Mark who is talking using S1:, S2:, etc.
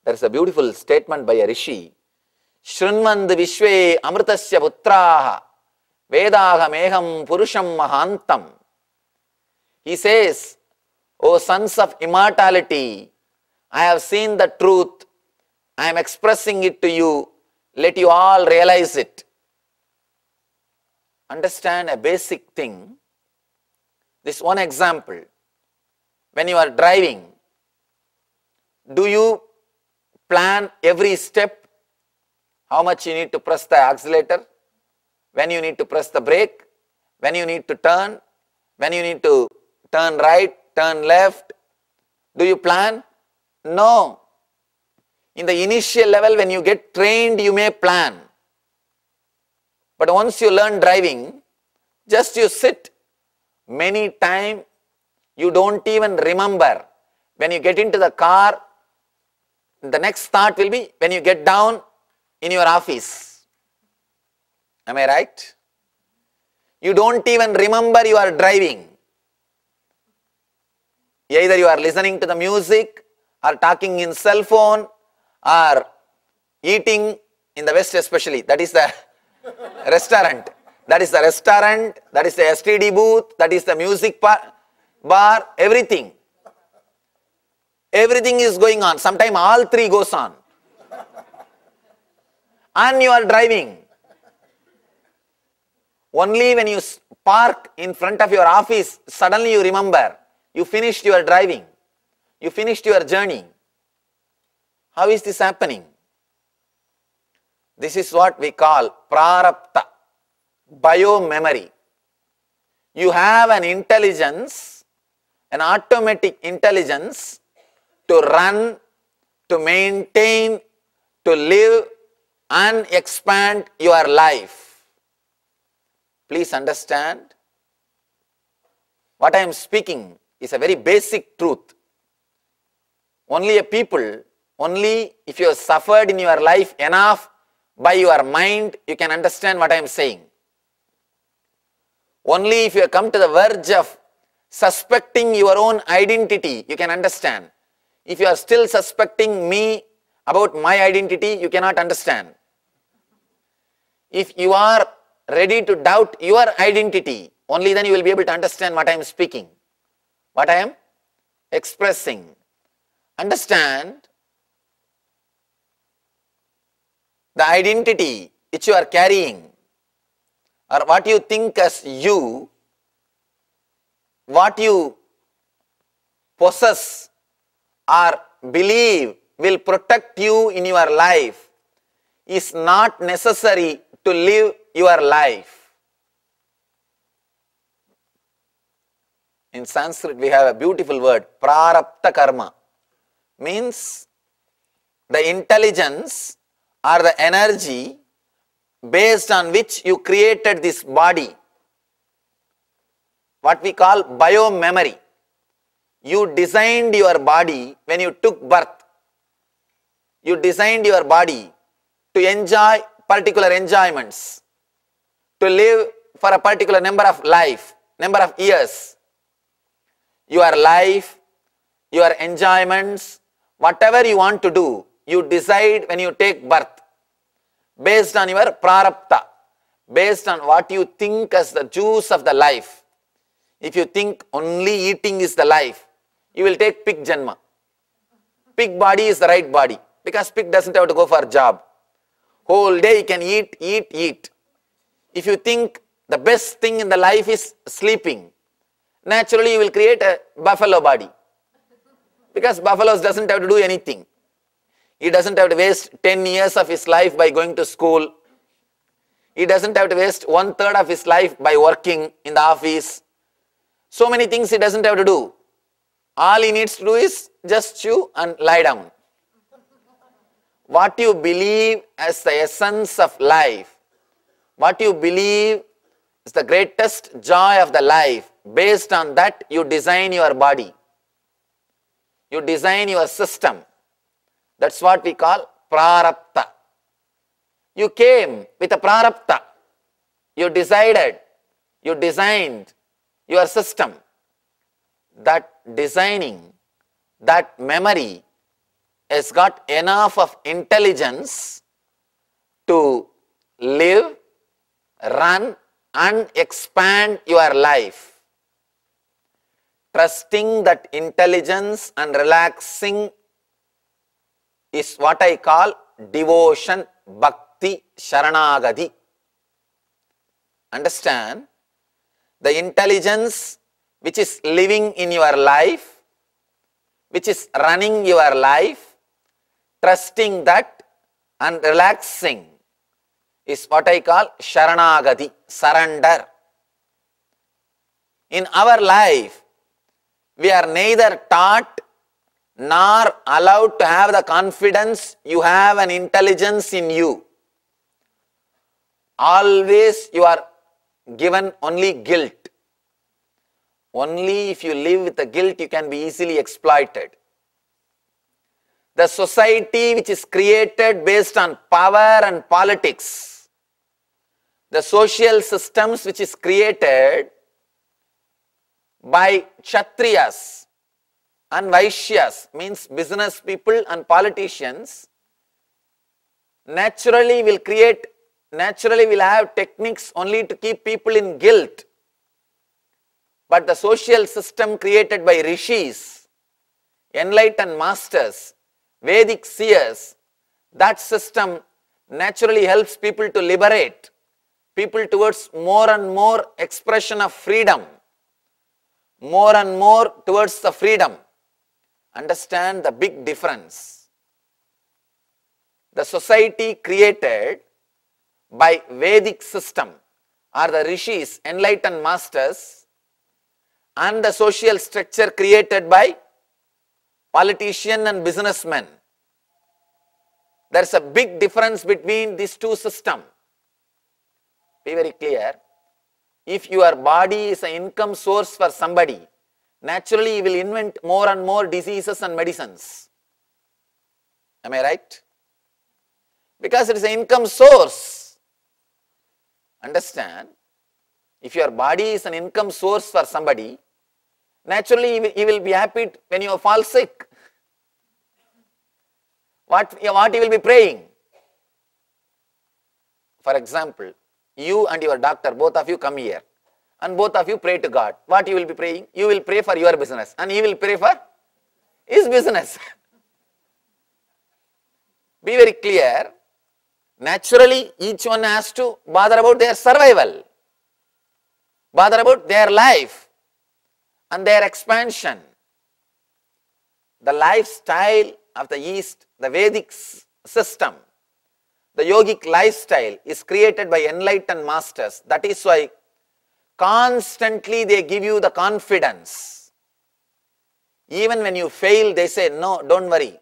S1: There is a beautiful statement by a rishi. Shrunvand Vishwe Amritasya Putraha Vedaha Meham Purusham Mahantam. He says, O sons of immortality, I have seen the truth. I am expressing it to you. Let you all realize it. Understand a basic thing. This one example. When you are driving, do you plan every step? How much you need to press the accelerator? When you need to press the brake? When you need to turn? When you need to turn right, turn left? Do you plan? No. In the initial level, when you get trained, you may plan. But once you learn driving, just you sit. Many times, you don't even remember. When you get into the car, the next thought will be when you get down in your office. Am I right? You don't even remember you are driving. Either you are listening to the music, or talking in cell phone, or eating in the West especially. That is the restaurant. That is the restaurant, that is the STD booth, that is the music bar, everything. Everything is going on. Sometimes all three goes on. And you are driving. Only when you park in front of your office, suddenly you remember. You finished your driving. You finished your journey. How is this happening? This is what we call prarabdha, bio-memory. You have an intelligence, an automatic intelligence to run, to maintain, to live and expand your life. Please understand, what I am speaking is a very basic truth. Only if you have suffered in your life enough by your mind, you can understand what I am saying. Only if you have come to the verge of suspecting your own identity, you can understand. If you are still suspecting me about my identity, you cannot understand. If you are ready to doubt your identity, only then you will be able to understand what I am speaking, what I am expressing. Understand, the identity which you are carrying, or what you think as you, what you possess or believe will protect you in your life, is not necessary to live your life. In Sanskrit, we have a beautiful word, prarabdha karma. Means the intelligence or the energy based on which you created this body. What we call bio-memory. You designed your body when you took birth. You designed your body to enjoy particular enjoyments, to live for a particular number of years. Your life, your enjoyments, whatever you want to do, you decide when you take birth, based on your prarabdha, based on what you think as the juice of the life. If you think only eating is the life, you will take pig janma. Pig body is the right body, because pig doesn't have to go for a job. Whole day you can eat, eat, eat. If you think the best thing in the life is sleeping, naturally you will create a buffalo body. Because buffaloes doesn't have to do anything. He doesn't have to waste 10 years of his life by going to school. He doesn't have to waste 1/3 of his life by working in the office. So many things he doesn't have to do. All he needs to do is just chew and lie down. What you believe as the essence of life, what you believe is the greatest joy of the life, based on that you design your body. You design your system. That's what we call prarabdha. You came with a prarabdha. You decided, you designed your system. That designing, that memory has got enough of intelligence to live, run and expand your life. Trusting that intelligence and relaxing is what I call devotion, bhakti, sharanagati. Understand? The intelligence which is living in your life, which is running your life, trusting that and relaxing is what I call sharanagati, surrender. In our life, we are neither taught nor allowed to have the confidence you have an intelligence in you. Always you are given only guilt. Only if you live with the guilt you can be easily exploited. The society which is created based on power and politics, the social systems which is created by Kshatriyas and Vaishyas, means business people and politicians, naturally will have techniques only to keep people in guilt. But the social system created by rishis, enlightened masters, Vedic seers, that system naturally helps people to liberate people towards more and more expression of freedom, more and more towards the freedom. Understand the big difference. The society created by Vedic system are the rishis, enlightened masters, and the social structure created by politician and businessmen. There is a big difference between these two systems. Be very clear. If your body is an income source for somebody, naturally you will invent more and more diseases and medicines. Am I right? Because it is an income source. Understand? If your body is an income source for somebody, naturally you will be happy when you fall sick. What you will be praying? For example, you and your doctor, both of you come here and both of you pray to God. What you will be praying? You will pray for your business and he will pray for his business. Be very clear. Naturally, each one has to bother about their survival, bother about their life and their expansion. The lifestyle of the East, the Vedic system, the yogic lifestyle is created by enlightened masters. That is why constantly they give you the confidence. Even when you fail, they say, no, don't worry.